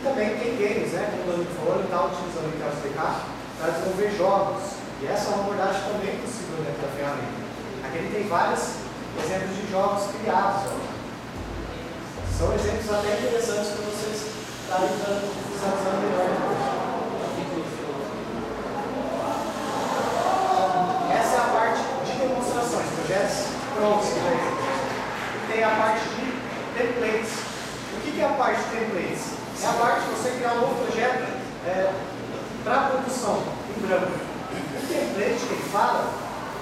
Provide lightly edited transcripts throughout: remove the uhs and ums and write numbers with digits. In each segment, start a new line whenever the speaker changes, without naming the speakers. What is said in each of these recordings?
também tem games, né, como o Dani falou, ele está utilizando o Intel SDK para desenvolver jogos. E essa é uma abordagem também possível dentro da ferramenta. Aqui ele tem vários exemplos de jogos criados. Ó. São exemplos até interessantes para vocês estarem visualizando melhor depois. Essa é a parte de demonstrações, projetos prontos. E tem a parte de templates. O que é a parte de templates? É a parte de você criar um novo projeto para produção, em branco. O template que ele fala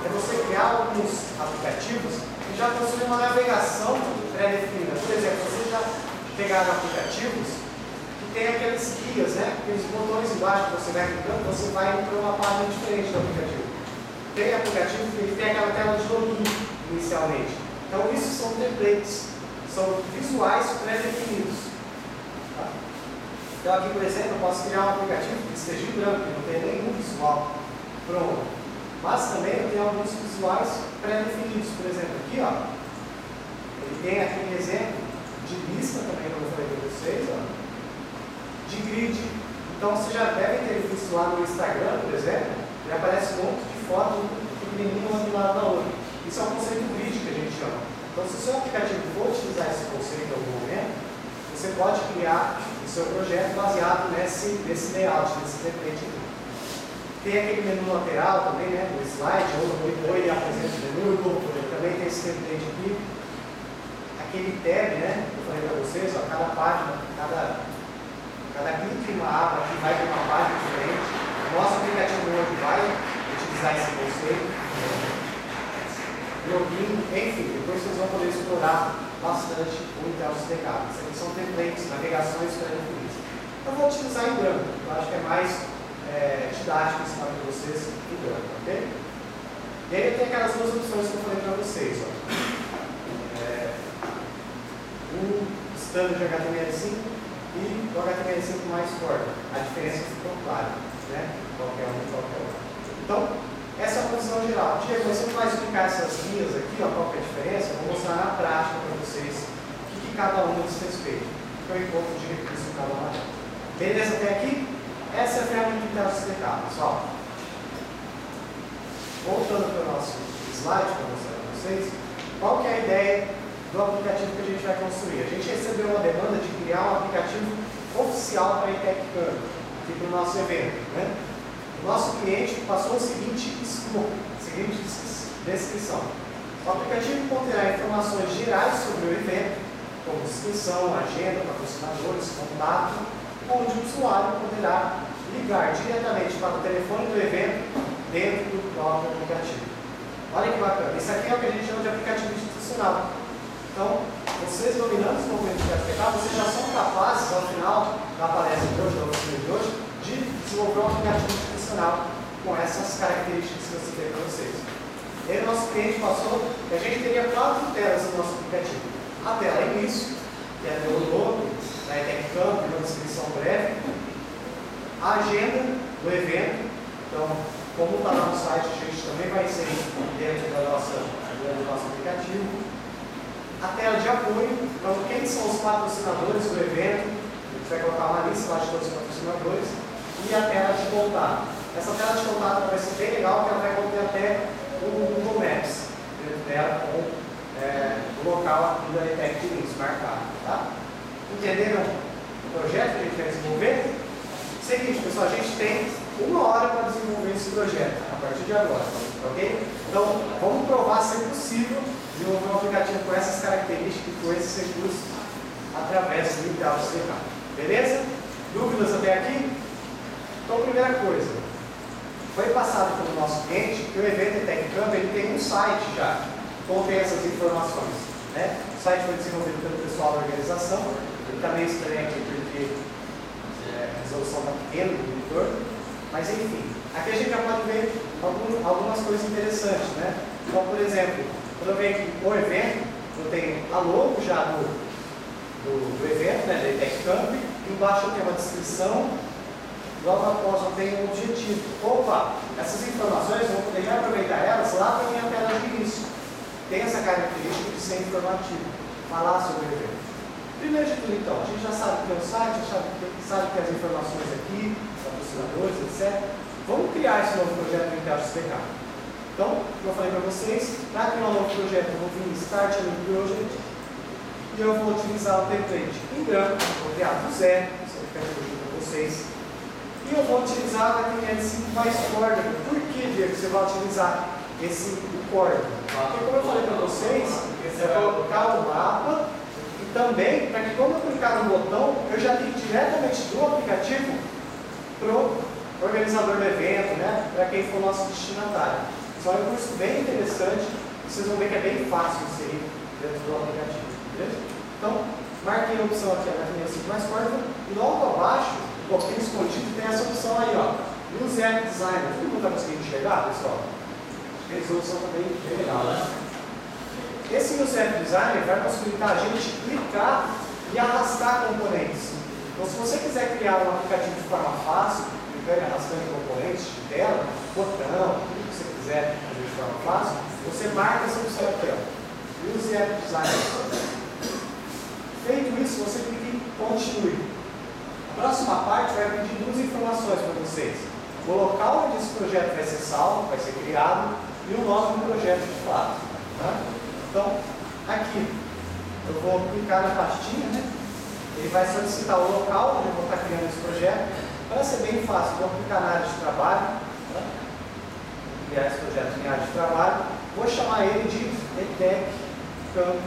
é você criar alguns aplicativos que já possuem uma navegação pré-definida. Por exemplo, vocês já pegaram aplicativos que tem aqueles guias, né? Aqueles botões embaixo que você vai clicando, você vai para uma página diferente do aplicativo. Tem aplicativo que ele tem aquela tela de login inicialmente. Então, isso são templates, são visuais pré-definidos. Tá? Então, aqui, por exemplo, eu posso criar um aplicativo que esteja em branco, que não tem nenhum visual pronto. Mas também eu tenho alguns visuais pré-definidos. Por exemplo, aqui, ó, ele tem aquele exemplo de lista também, como eu falei para vocês, ó, de grid. Então, vocês já devem ter visto lá no Instagram, por exemplo, ele aparece um monte de fotos pequenininho uma do lado da outra. Isso é um conceito grid que a gente chama. Então, se o seu aplicativo for utilizar esse conceito em algum momento, você pode criar o seu projeto baseado nesse layout, nesse template aqui. Tem aquele menu lateral também, né, no slide, ou no monitor ele apresenta o menu, ele também tem esse template aqui. Aquele tab, né, que eu falei para vocês, ó, cada página, cada clique em uma aba aqui vai para uma página diferente. O nosso aplicativo hoje vai utilizar esse conceito. Login, enfim, depois vocês vão poder explorar bastante o Intel SDK. Isso aqui são templates, navegações pré-definidas. Eu vou utilizar em branco, eu acho que é mais didático ensinar para vocês em branco, ok? E aí tem aquelas duas opções que eu falei para vocês, ó. O standard de HTML5 e o HTML5 mais forte. A diferença ficou clara, né? Qualquer um e qualquer outro. Então, essa é a posição geral. Diego, você não vai explicar essas linhas aqui, ó, qual que é a diferença? Eu vou mostrar na prática para vocês o que cada uma diz respeito. O que eu encontro de recurso em cada uma. Beleza até aqui? Essa é a ferramenta que está explicada, pessoal. Voltando para o nosso slide para mostrar para vocês, qual que é a ideia do aplicativo que a gente vai construir? A gente recebeu uma demanda de criar um aplicativo oficial para a ETECCamp, aqui para o nosso evento, né? O nosso cliente passou o seguinte escopo, a seguinte descrição. O aplicativo conterá informações gerais sobre o evento, como inscrição, agenda, patrocinadores, contato, onde o usuário poderá ligar diretamente para o telefone do evento dentro do próprio aplicativo. Olha que bacana. Isso aqui é o que a gente chama de aplicativo institucional. Então, vocês dominando os movimentos de APK, vocês já são capazes, ao final da palestra de hoje, da oficina de hoje, de desenvolver um aplicativo institucional com essas características que eu citei para vocês. E aí o nosso cliente passou que a gente teria 4 telas no nosso aplicativo. A tela início, que é o logo da ETECCamp, uma descrição breve. A agenda do evento. Então, como está lá no site, a gente também vai inserir dentro do nosso aplicativo. A tela de apoio. Então, quem são os patrocinadores do evento? A gente vai colocar uma lista lá de todos os patrocinadores. E a tela de contato. Essa tela de contato vai ser bem legal, porque ela vai conter até o Google Maps dentro dela com o local aqui da ETEC Links marcado. Tá? Entenderam o projeto que a gente vai desenvolver? Seguinte, pessoal, a gente tem 1 hora para desenvolver esse projeto, a partir de agora, ok? Então, vamos provar se é possível desenvolver um aplicativo com essas características e com esses recursos através do Intel SDK. Beleza? Dúvidas até aqui? Então, primeira coisa, foi passado pelo nosso cliente que o evento ETECCamp ele tem um site já, que contém essas informações. Né? O site foi desenvolvido pelo pessoal da organização, ele está meio estranho aqui porque a resolução está pequena do monitor, mas enfim, aqui a gente já pode ver algumas coisas interessantes. Né? Então, por exemplo, quando eu venho aqui o evento, eu tenho a logo já do evento, né, da ETECCamp, embaixo eu tenho uma descrição. Logo após eu tenho um objetivo. Opa, essas informações eu vou poder aproveitar elas lá para a minha tela de início. Tem essa característica de ser informativo, falar sobre o evento. Primeiro de tudo, então, a gente já sabe que tem o site, já sabe que tem as informações aqui, patrocinadores, etc. Vamos criar esse novo projeto no Intel XPK. Então, como eu falei para vocês, para criar um novo projeto, eu vou vir em Start a New Project e eu vou utilizar o template em branco, vou criar do zero, isso vai ficar aqui para vocês. E eu vou utilizar a HTML5 mais corda. Por que, Diego, você vai utilizar esse corda? Porque, como eu falei para vocês, eu vou colocar o mapa e também, para que quando eu clicar no botão, eu já ligue diretamente do aplicativo para o organizador do evento, né? Para quem for nosso destinatário. Só é um curso bem interessante, vocês vão ver que é bem fácil inserir dentro do aplicativo, beleza? Então, marquem a opção aqui, a HTML5 mais corda, e logo abaixo, um pouquinho escondido, tem essa opção aí, ó, Use App Designer. Todo mundo está conseguindo enxergar, pessoal? A resolução também bem legal, né? Esse Use App Designer vai possibilitar a gente clicar e arrastar componentes. Então, se você quiser criar um aplicativo de forma fácil, clicando e arrastando componentes de tela, botão, tudo que você quiser fazer de forma fácil, você marca essa opção aqui, ó, Use App Designer. Feito isso, você clica em Continue. A próxima parte vai pedir duas informações para vocês. O local onde esse projeto vai ser salvo, vai ser criado, e o nome do projeto de fato. Tá? Então, aqui, eu vou clicar na pastinha, né? Ele vai solicitar o local onde eu vou estar criando esse projeto. Para ser bem fácil, vou clicar na área de trabalho, tá? Criar esse projeto em área de trabalho. Vou chamar ele de ETEC Camp,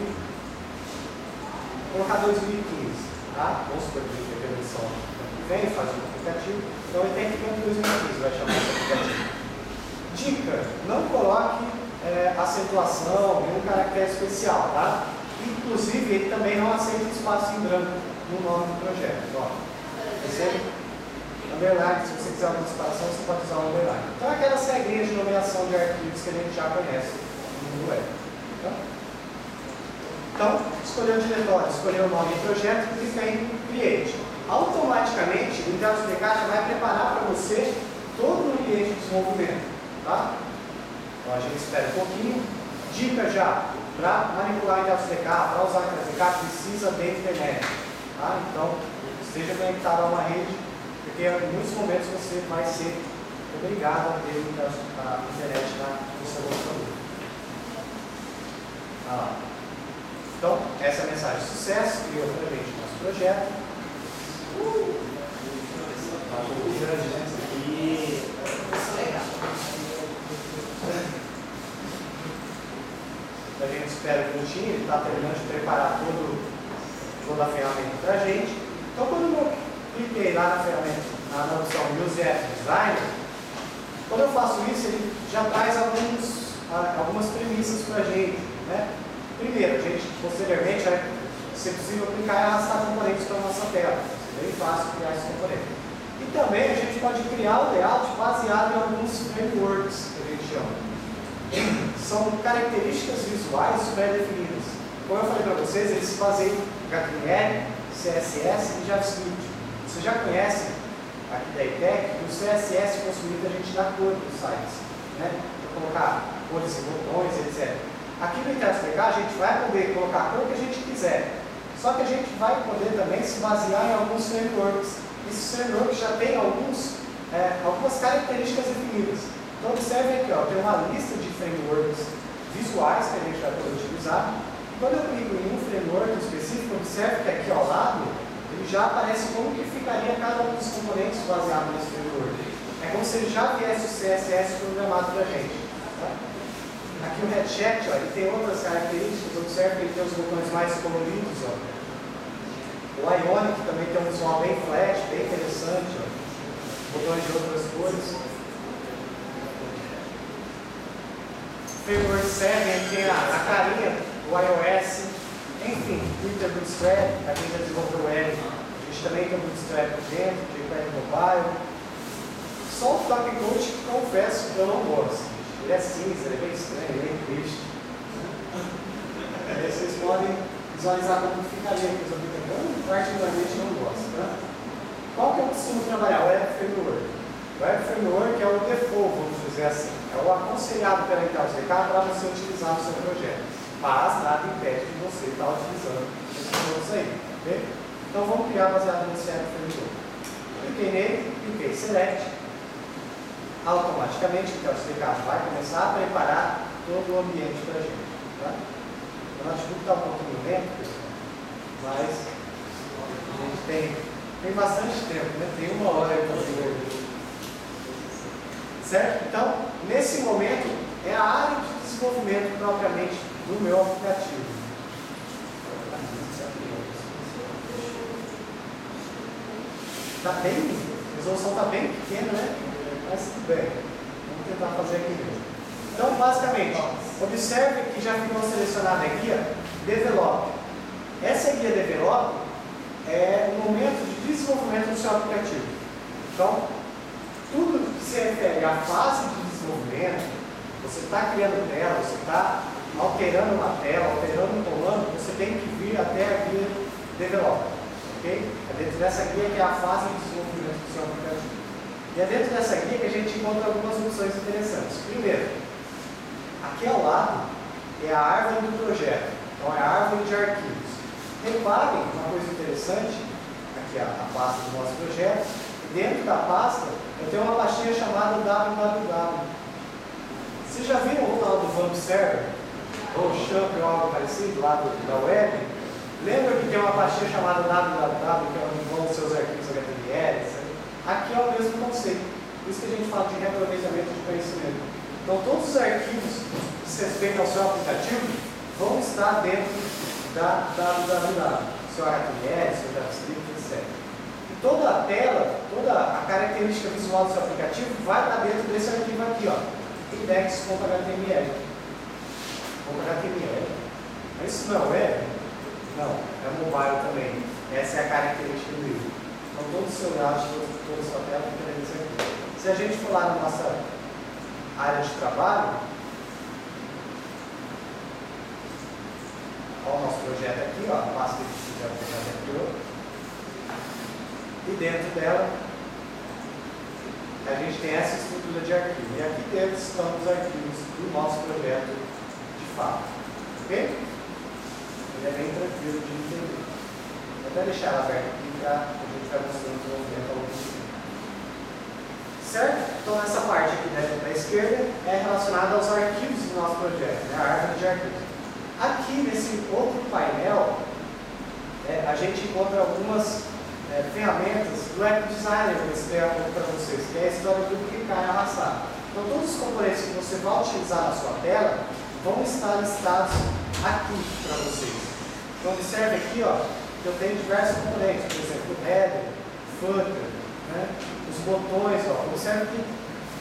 colocar 2015. Tá? Vamos supor que a versão que vem, faz um aplicativo. Então, ETEC Camp 2015 vai chamar esse aplicativo. Dica: não coloque acentuação, nenhum caractere especial, tá? Inclusive, ele também não aceita espaço em branco no nome do projeto. Ó, underline, se você quiser uma separação, você pode usar o underline. Então, aquelas regrinhas de nomeação de arquivos que a gente já conhece no mundo web. Tá? Então, escolher o diretório, escolher o nome do projeto e clicar em Create. Automaticamente, o Intel XPK já vai preparar para você todo o ambiente de desenvolvimento. Tá? Então, a gente espera um pouquinho. Dica já, para manipular o Intel XPK, para usar o Intel XPK, precisa ter internet. Tá? Então, esteja conectado a uma rede, porque em muitos momentos você vai ser obrigado a ter a internet no seu computador. Tá? Então, essa é a mensagem de sucesso, criou realmente o nosso projeto. A gente espera um minutinho, ele está terminando de preparar toda a ferramenta para a gente. Então, quando eu cliquei lá na ferramenta, na opção Use App Designer, quando eu faço isso, ele já traz algumas premissas para a gente. Né? Primeiro, a gente posteriormente vai ser possível clicar e arrastar componentes para a nossa tela. É bem fácil criar esse componente. E também a gente pode criar o layout baseado em alguns frameworks que a gente chama. São características visuais pré-definidas. Como eu falei para vocês, eles se baseiam em HTML, CSS e JavaScript. Você já conhece aqui da ETEC, o CSS possibilita a gente dar cor nos sites, né? Para colocar cores e botões, etc. Aqui no Intel XPK a gente vai poder colocar a cor que a gente quiser. Só que a gente vai poder também se basear em alguns frameworks. Esses frameworks já têm algumas características definidas. Então observe aqui, ó, tem uma lista de frameworks visuais que a gente vai poder utilizar. Quando eu clico em um framework específico, observe que aqui ao lado ele já aparece como que ficaria cada um dos componentes baseado nesse framework. É como se ele já viesse o CSS programado para a gente. Tá? Aqui o Headchat, ó, ele tem outras características. Observe que ele tem os botões mais coloridos. Ó. O Ionic também tem um visual bem flash, bem interessante. Ó. Botões de outras cores. Framework 7 tem a carinha, o iOS, enfim, Twitter Bootstrap, a quem já desenvolveu web, a gente também tem o Bootstrap dentro, jQuery Mobile. Só o Token Coach, que confesso que eu não gosto. Ele é cinza, ele é bem estranho, ele é bem triste. Vocês podem visualizar como ficaria aqui os aplicativos. Eu particularmente não gosto. Tá? Qual que eu costumo trabalhar? O Web Framework. O Web Framework é o default, vamos dizer assim. É o aconselhado pela Intel XPK para você utilizar no seu projeto. Mas nada impede de você estar utilizando esses outros aí. Okay? Então vamos criar baseado nesse app framework. Cliquei nele, cliquei Select. Automaticamente o SDK vai começar a preparar todo o ambiente para a gente. Tá? O notebook está um pouquinho lento, pessoal, mas a gente tem bastante tempo, né? Tem 1 hora para fazer. Certo? Então, nesse momento, é a área de desenvolvimento propriamente do meu aplicativo. Está bem, a resolução está bem pequena, né? Mas tudo bem. Vamos tentar fazer aqui mesmo. Então, basicamente, observe que já ficou selecionada a guia Develop. Essa guia Develop é o momento de desenvolvimento do seu aplicativo. Então, tudo que se refere à fase de desenvolvimento, você está criando tela, você está alterando uma tela, alterando um comando, você tem que vir até a guia Develop. Okay? É dentro dessa guia que é a fase de desenvolvimento do seu aplicativo. E é dentro dessa guia que a gente encontra algumas opções interessantes. Primeiro, aqui ao lado é a árvore do projeto. Então é a árvore de arquivos. Reparem uma coisa interessante, aqui a pasta do nosso projeto, e dentro da pasta eu tenho uma pastinha chamada www. Vocês já viram o tal do Vamp Server? Ou Champ ou algo parecido lá da web? Lembra que tem uma pastinha chamada www, que é onde vão os seus arquivos HTML? Aqui é o mesmo conceito. Por isso que a gente fala de reaproveitamento de conhecimento. Então todos os arquivos que se respeitam ao seu aplicativo vão estar dentro da www. Seu HTML, seu JavaScript, etc. E toda a tela, toda a característica visual do seu aplicativo vai estar dentro desse arquivo aqui, ó, index.html. Mas isso não é web? Não, é mobile também. Essa é a característica do livro. Então todo o seu layout, toda a sua tela fica dentro aqui. Se a gente for lá na nossa área de trabalho, olha o nosso projeto aqui, ó, a pasta que já criou. E dentro dela, a gente tem essa estrutura de arquivo. E aqui dentro estão os arquivos do nosso projeto de fato. Ok? Ele é bem tranquilo de entender. Vou até deixar ela aberta aqui para a gente vai mostrando o desenvolvimento ao longo do tempo. Certo? Então, essa parte aqui da esquerda é relacionada aos arquivos do nosso projeto, né? A árvore de arquivos. Aqui, nesse outro painel, a gente encontra algumas ferramentas do App Designer que eu expliquei para vocês, que é a história do clicar e arrastar. Então, todos os componentes que você vai utilizar na sua tela vão estar listados aqui para vocês. Então, observe aqui, ó, que eu tenho diversos componentes, por exemplo, o header, footer, né? Os botões, ó, observe que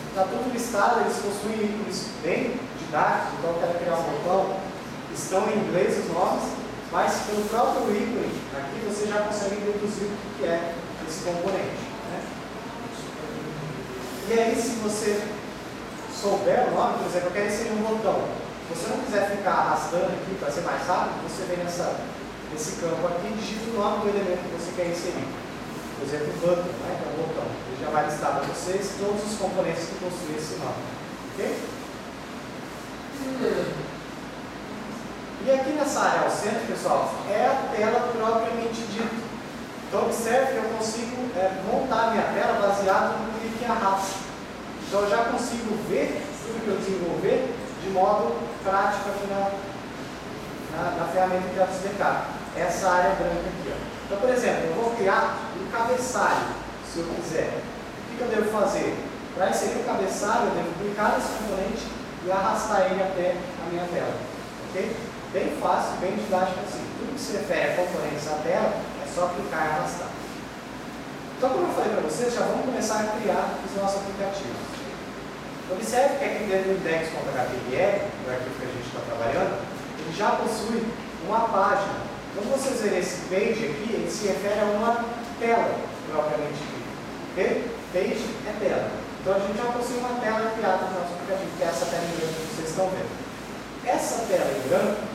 está tudo listado, eles possuem ícones bem didáticos, então eu quero criar um botão. Estão em inglês os nomes, mas pelo próprio ícone, aqui você já consegue deduzir o que é esse componente. Né? E aí, se você souber o nome, por exemplo, eu quero inserir um botão. Se você não quiser ficar arrastando aqui para ser mais rápido, você vem nesse campo aqui e digita o nome do elemento que você quer inserir. Por exemplo, o button, né, que é o botão. Ele já vai listar para vocês todos os componentes que possuem esse nome. Ok? E aqui nessa área ao centro, pessoal, é a tela propriamente dita. Então, observe que eu consigo montar minha tela baseado no clique e arrasto. Então, eu já consigo ver tudo que eu desenvolver de modo prático aqui na ferramenta de SDK. Essa área branca aqui. Ó. Então, por exemplo, eu vou criar um cabeçalho, se eu quiser. O que eu devo fazer? Para inserir o cabeçalho, eu devo clicar nesse componente e arrastar ele até a minha tela. Ok? Bem fácil, bem didático assim. Tudo que se refere a componentes da tela é só clicar e arrastar. Então, como eu falei para vocês, já vamos começar a criar os nossos aplicativos. Observe que aqui dentro do index.html, o arquivo que a gente está trabalhando, ele já possui uma página. Quando vocês verem esse page aqui, ele se refere a uma tela propriamente dita. Ok? Page é tela. Então, a gente já possui uma tela criada no nosso aplicativo, que é essa tela em branco que vocês estão vendo. Essa tela em branco,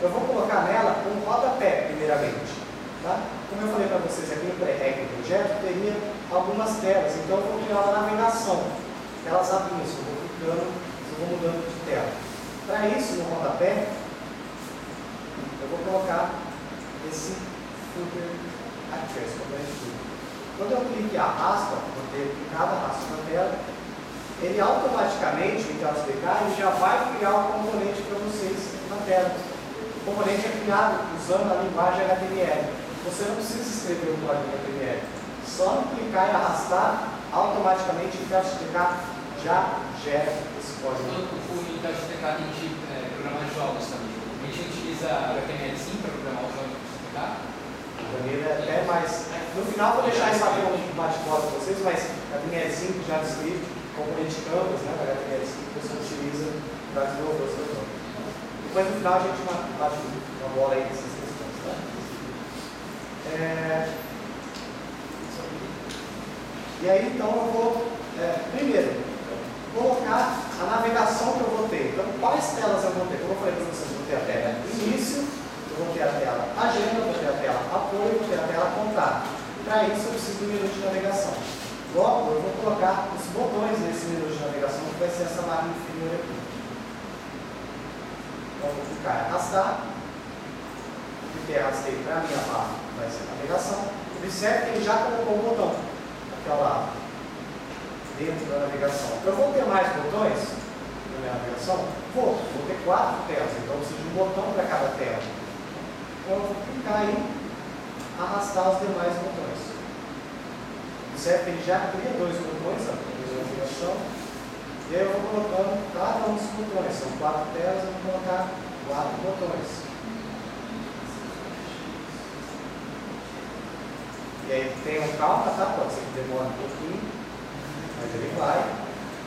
eu vou colocar nela um rodapé, primeiramente. Tá? Como eu falei para vocês aqui no pré-rec do projeto, teria algumas telas, então eu vou criar uma navegação. Elas abrem isso, eu vou clicando, eu vou mudando de tela. Para isso, no rodapé, eu vou colocar esse footer aqui, esse componente footer. Quando eu clico e arrasto, vou ter clicado, arrasto na tela, ele automaticamente, então explicar, ele já vai criar o componente para vocês na tela. O componente é criado usando a linguagem HTML. Você não precisa escrever o código HTML. Só clicar e arrastar, automaticamente o explicar já gera esse código.
O explicar a gente programa jogos também. A gente utiliza HTML sim para programar os jogos do explicar.
Até mais. No final vou deixar isso aqui um bate-bola para vocês, mas HTML5, JavaScript, componente Canvas, né, HTML5 que você utiliza para desenvolver o seu jogo. Depois no final a gente bate uma bola aí nessas questões. Tá? E aí então eu vou, primeiro, colocar a navegação que eu vou ter. Então, quais telas eu vou ter? Como eu falei para vocês, eu vou ter a tela início, eu vou ter a tela agenda, eu vou ter a tela apoio, eu vou ter a tela contato. Para isso eu preciso do menu de navegação. Logo, eu vou colocar os botões nesse menu de navegação, que vai ser essa barra inferior aqui. Então, eu vou clicar em arrastar. Cliquei e arrastei para a minha barra, vai ser a navegação. Observe que ele já colocou o botão aqui ao lado, dentro da navegação. Eu vou ter mais botões na minha navegação? Vou ter 4 telas, então eu preciso de um botão para cada tela. Então eu vou clicar em arrastar os demais botões. Observe que ele já cria 2 botões na navegação. E aí eu vou colocando cada um dos botões. São 4 telas, eu vou colocar 4 botões. E aí tenham calma, tá? Pode ser que demore um pouquinho, mas ele vai.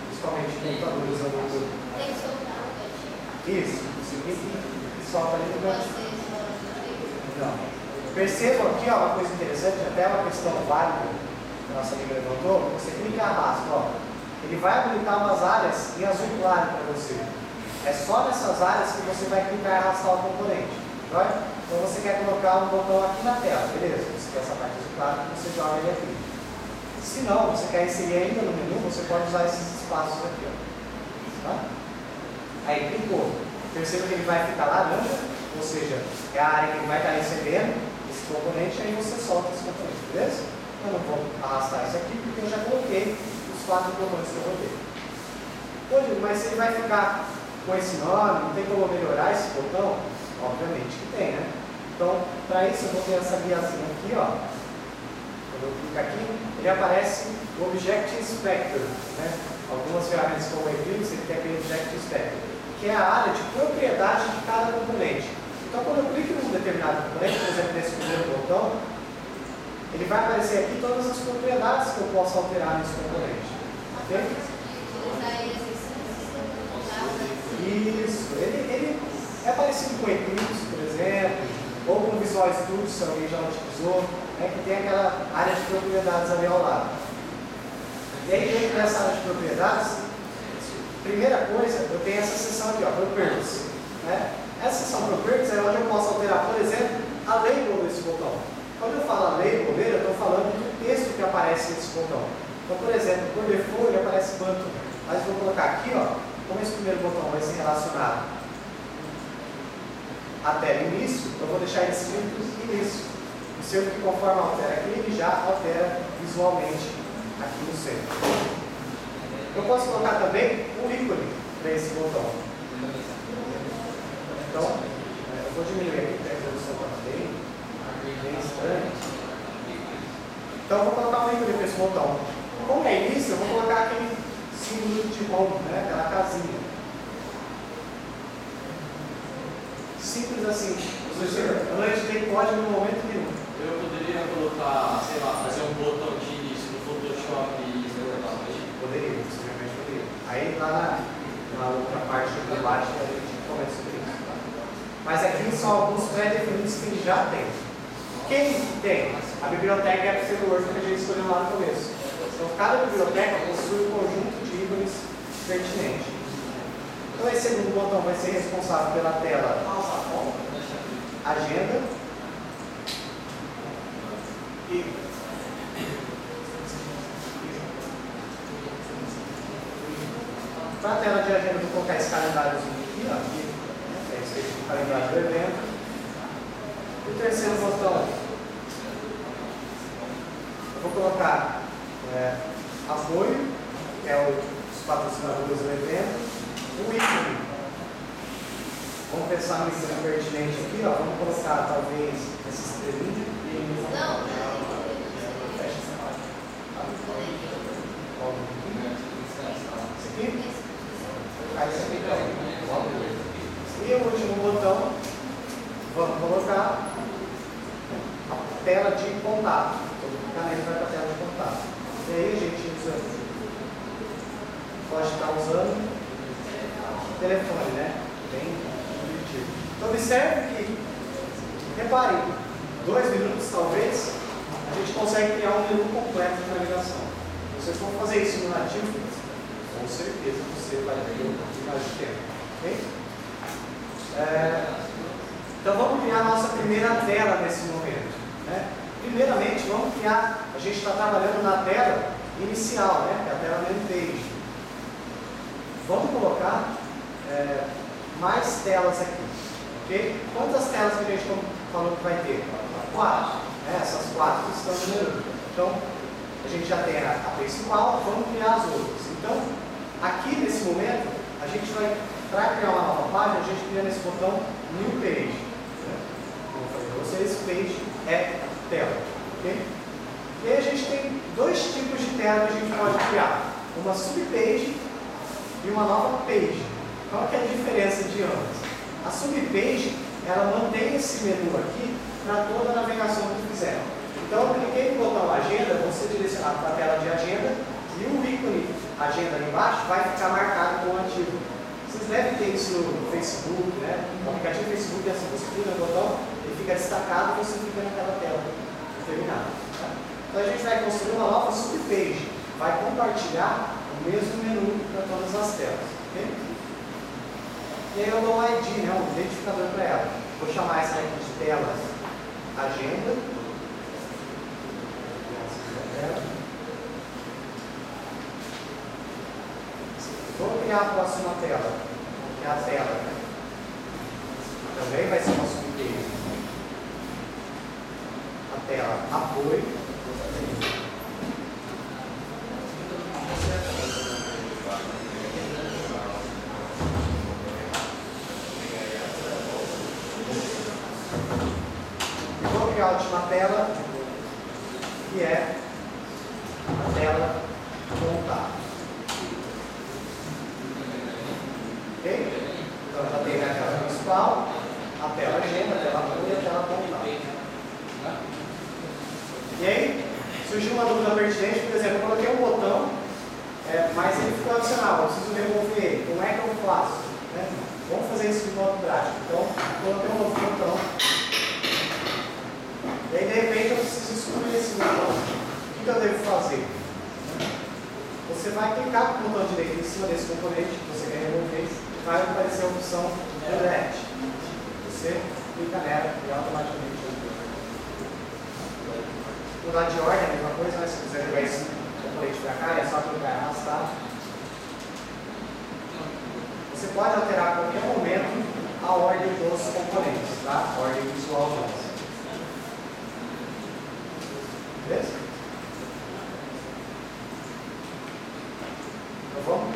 Principalmente computadores usando o YouTube.
Tem que soltar o gatilho.
Isso, e solta ali no gatilho. Não. Percebam aqui ó, uma coisa interessante, até uma questão válida que a nossa amiga levantou. Você clica e arrasta, ó. Ele vai habilitar umas áreas em azul claro para você. É só nessas áreas que você vai clicar e arrastar o componente. Right? Então você quer colocar um botão aqui na tela, beleza? Você quer essa parte azul claro, você joga ele aqui. Se não, você quer inserir ainda no menu, você pode usar esses espaços aqui. Ó. Tá? Aí clicou. Perceba que ele vai ficar laranja, ou seja, é a área que ele vai estar recebendo esse componente, aí você solta esse componente, beleza? Eu não vou arrastar isso aqui porque eu já coloquei os 4 botões que eu vou ter. Pô, mas se ele vai ficar com esse nome, não tem como melhorar esse botão? Obviamente que tem, né? Então, para isso eu vou ter essa guiazinha aqui, ó. Quando eu clico aqui, ele aparece o Object Inspector, né? Algumas ferramentas como o Eclipse, ele tem aquele Object Inspector, que é a área de propriedade de cada componente. Então, quando eu clico em um determinado componente, por exemplo, nesse primeiro botão, ele vai aparecer aqui todas as propriedades que eu posso alterar nesse componente. Ok? Isso. Ele é parecido com o Eclipse, por exemplo, ou com o Visual Studio, se alguém já utilizou, né, que tem aquela área de propriedades ali ao lado. E aí, dentro dessa área de propriedades, primeira coisa, eu tenho essa seção aqui, ó, Properties. Né? Essa seção Properties é onde eu posso alterar, por exemplo, a label desse botão. Quando eu falo a label dele, eu estou falando do texto que aparece nesse botão. Então, por exemplo, por default ele aparece Button. Mas eu vou colocar aqui, ó, como esse primeiro botão vai ser relacionado até início, eu vou deixar ele escrito início. O seu que conforme altera aqui, ele já altera visualmente aqui no centro. Eu posso colocar também um ícone para esse botão. Então, eu vou diminuir aqui, porque a resolução está bem estranha. Então, eu vou colocar um ícone para esse botão. Como é início, eu vou colocar aquele símbolo de home, né? Aquela casinha. Simples assim. Eu não editei código no momento nenhum.
Eu poderia colocar, sei lá, fazer um botão de início no Photoshop e executar o regime?
Poderia, simplesmente poderia. Aí lá na outra parte do debate a gente começa sobre isso. Tá? Mas aqui são alguns pré-definidos que ele já tem. Quem tem? A biblioteca é a Word que a gente escolheu lá no começo. Então cada biblioteca possui um conjunto de ícones pertinente. Então esse segundo botão vai ser responsável pela tela Agenda e para a tela de agenda eu vou colocar esse calendáriozinho aqui, ó, aqui, é esse aqui, o calendário do evento. O terceiro botão, eu vou colocar apoio, que é os patrocinadores do evento, o ícone. Vamos pensar no ícone pertinente aqui, ó. Vamos colocar talvez essa estrelinha.
Não,
Fecha essa parte. Esse aqui? Aí esse aqui então. E o último botão, vamos colocar a tela de contato. Todo caneta vai para a tela de contato. E aí a gente pode estar usando o telefone, né? Bem intuitivo. Então observe que, reparem, 2 minutos talvez, a gente consegue criar um menu completo de navegação. Se você for fazer isso no nativo, com certeza você vai ter um pouquinho mais de tempo. Ok? Então vamos criar a nossa primeira tela nesse momento. Né? Primeiramente, vamos criar, a gente está trabalhando na tela inicial, né? Que é a tela main page. Vamos colocar mais telas aqui. Okay? Quantas telas que a gente falou que vai ter? 4. Essas 4 que estão no menu. Então, a gente já tem a principal, vamos criar as outras. Então, aqui nesse momento, a gente vai, para criar uma nova página, a gente cria nesse botão New Page. Como eu falei para vocês, page é tela. Okay? E aí a gente tem 2 tipos de tela que a gente pode criar. Uma subpage e uma nova page. Qual que é a diferença de ambas? A subpage, ela mantém esse menu aqui para toda a navegação que fizer. Então, eu cliquei no botão Agenda, vou ser direcionado para a tela de Agenda e o ícone Agenda ali embaixo vai ficar marcado com o ativo. Vocês devem ter isso no Facebook, né? O aplicativo Facebook é assim, você clica no botão, ele fica destacado e você fica naquela tela determinada. Tá? Então, a gente vai construir uma nova subpage, vai compartilhar o mesmo menu para todas as telas. Okay? E aí eu dou um ID, né, um identificador para ela. Vou chamar essa aqui de telas Agenda. Vou criar a próxima tela, que é a tela. Também vai ser uma subpage. A tela Apoio. Vou criar a última tela, que é a tela Contato. Ok? Então já tem a tela principal, a tela Agenda, a tela Apoio e a tela Contato. E aí, surgiu uma dúvida pertinente, por exemplo, eu coloquei um botão, mas ele ficou opcional, eu preciso remover ele. Como é que eu faço? Né? Vamos fazer isso de modo prático. Então, coloquei um novo botão. E aí, de repente, eu preciso excluir esse botão. O que eu devo fazer? Você vai clicar com o botão direito em cima desse componente que você quer remover e vai aparecer a opção Delete. Você clica nela e automaticamente mudar de ordem, a mesma coisa, mas se quiser jogar esse componente para cá, é só clicar e arrastar. Você pode alterar a qualquer momento a ordem dos componentes, tá? A ordem visual deles. Beleza? Então vamos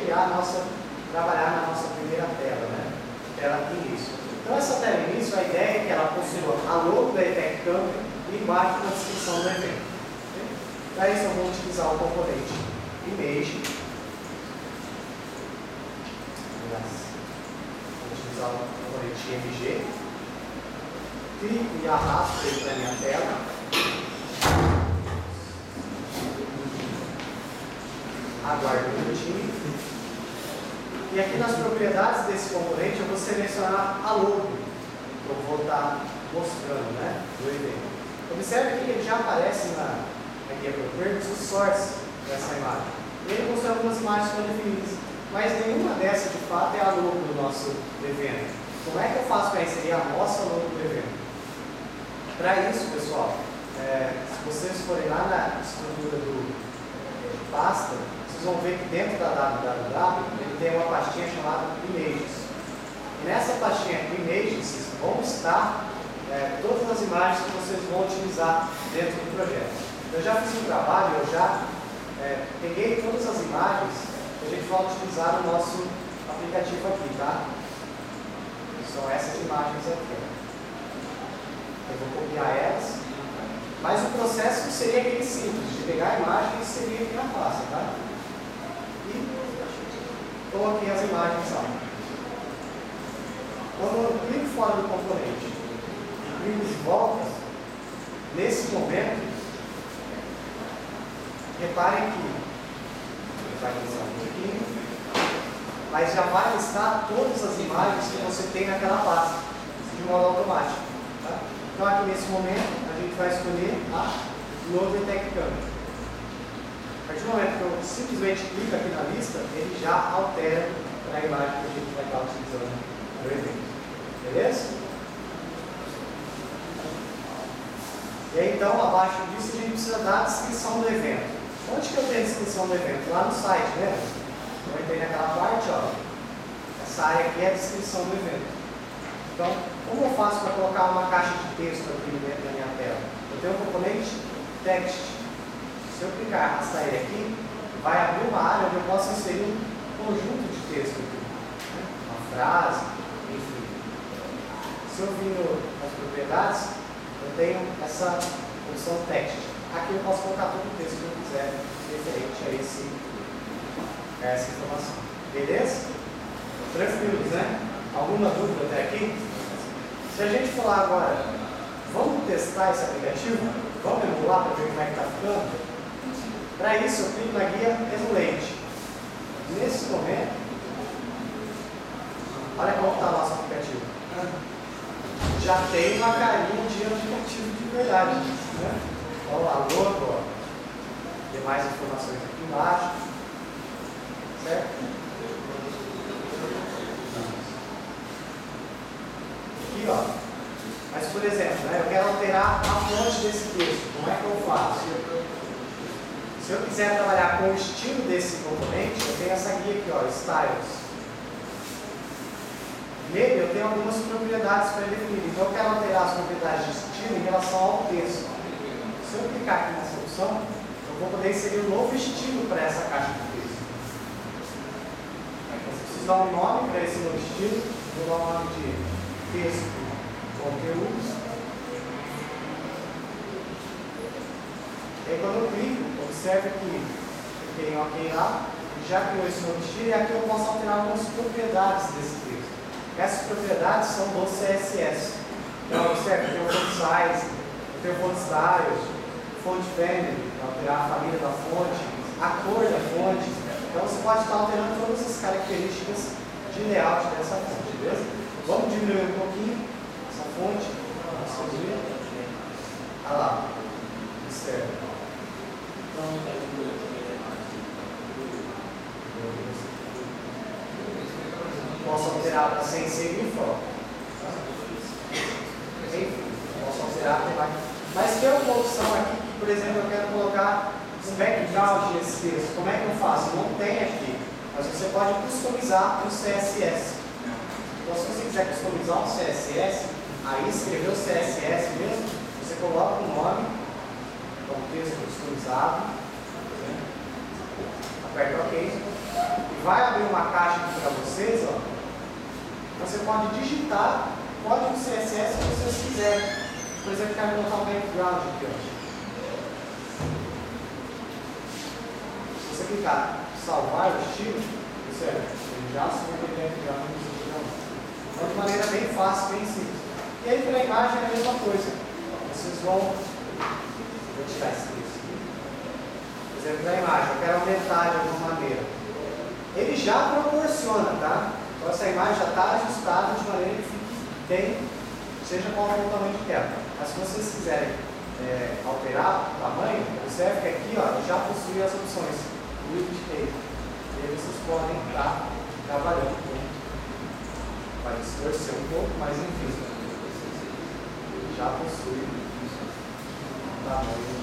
trabalhar na nossa primeira tela, né? Tela início. Então essa tela início, a ideia é que ela possua a logo da ETEC Camp e embaixo na descrição do evento. Okay? Para isso eu vou utilizar o componente Image. Vou utilizar o componente IMG. Clico e arrasto ele para a minha tela. Aguardo um minutinho. E aqui nas propriedades desse componente eu vou selecionar a logo que eu vou estar mostrando, né, do evento. Observe aqui que ele já aparece na guia ProPerms o source dessa imagem. E ele mostra algumas imagens que estão definidas, mas nenhuma dessas de fato é a logo do nosso evento. Como é que eu faço para inserir a nossa logo do evento? Para isso, pessoal, se vocês forem lá na estrutura do pasta, vocês vão ver que dentro da www ele tem uma pastinha chamada Images. E nessa pastinha Images vão estar todas as imagens que vocês vão utilizar dentro do projeto. Eu já fiz um trabalho, eu já peguei todas as imagens que a gente vai utilizar no nosso aplicativo aqui, tá? São essas imagens aqui. Eu vou copiar elas, mas o processo seria aquele simples, de pegar a imagem e inserir aqui na pasta, tá? E coloquei as imagens lá. Quando eu clico fora do componente e clico de volta, nesse momento, reparem que vai começar um pouquinho, mas já vai listar todas as imagens que você tem naquela pasta, de modo automático. Tá? Então aqui nesse momento, a gente vai escolher a Load Detect Camera. A partir do momento que eu simplesmente clico aqui na lista, ele já altera para a imagem que a gente vai estar utilizando no evento. Beleza? E aí então, abaixo disso, a gente precisa dar a descrição do evento. Onde que eu tenho a descrição do evento? Lá no site, né? Eu entrei naquela parte, ó. Essa área aqui é a descrição do evento. Então, como eu faço para colocar uma caixa de texto aqui dentro da minha tela? Eu tenho um componente text. Se eu clicar e arrastar ele aqui, vai abrir uma área onde eu posso inserir um conjunto de texto aqui. Né? Uma frase, enfim. Se eu vir nas propriedades, eu tenho essa opção text. Aqui eu posso colocar todo o texto que eu quiser referente a essa informação. Beleza? Tranquilos, né? Alguma dúvida até aqui? Se a gente falar agora, vamos testar esse aplicativo? Vamos emular para ver como é que está ficando? Para isso, eu clico na guia Emulate. Nesse momento, olha como está o nosso aplicativo. Já tem uma carinha de aplicativo de verdade. Né? Olha lá, logo, ó. Tem mais informações aqui embaixo. Certo? Aqui, ó. Mas, por exemplo, né, eu quero alterar a fonte desse texto. Como é que eu faço? Se eu quiser trabalhar com o estilo desse componente, eu tenho essa guia aqui, ó, Styles. Nele eu tenho algumas propriedades para definir. Então eu quero alterar as propriedades de estilo em relação ao texto. Se eu clicar aqui nessa opção, eu vou poder inserir um novo estilo para essa caixa de texto. Então, se eu preciso dar um nome para esse novo estilo, vou dar o nome de texto conteúdos. E aí quando eu clico, observe que eu tenho OK lá, já criou esse novo estilo e aqui eu posso alterar algumas propriedades desse texto. Essas propriedades são do CSS. Então, observe que eu tenho o font size, eu tenho o font styles, font family, alterar a família da fonte, a cor da fonte. Então, você pode estar alterando todas as características de layout dessa fonte, beleza? Vamos diminuir um pouquinho essa fonte. Olha lá. Observe. Posso alterar para sem significado. Enfim, posso alterar para mais. Mas tem uma opção aqui que, por exemplo, eu quero colocar um background nesse texto. Como é que eu faço? Não tem aqui. Mas você pode customizar um CSS. Então, se você quiser customizar um CSS, aí escrever o CSS mesmo, você coloca um nome, então texto customizado, aperta OK, e vai abrir uma caixa aqui para vocês, ó. Você pode digitar o código CSS que vocês quiserem. Por exemplo, quero colocar um background aqui, ó. Se você clicar em salvar o estilo, ele já assume aquele background no seu programa. Então, de maneira bem fácil, bem simples. E aí, para a imagem é a mesma coisa. Vocês vão... Vou tirar esse texto aqui. Por exemplo, para a imagem, eu quero aumentar de alguma maneira. Ele já proporciona, tá? Então essa imagem já está ajustada de maneira que fique bem, seja qual for o tamanho de tela. Mas se vocês quiserem alterar o tamanho, observe que aqui ó, já possui as opções Width e Height. E aí vocês podem estar trabalhando com. Vai distorcer um pouco, mas enfim, já possui o tamanho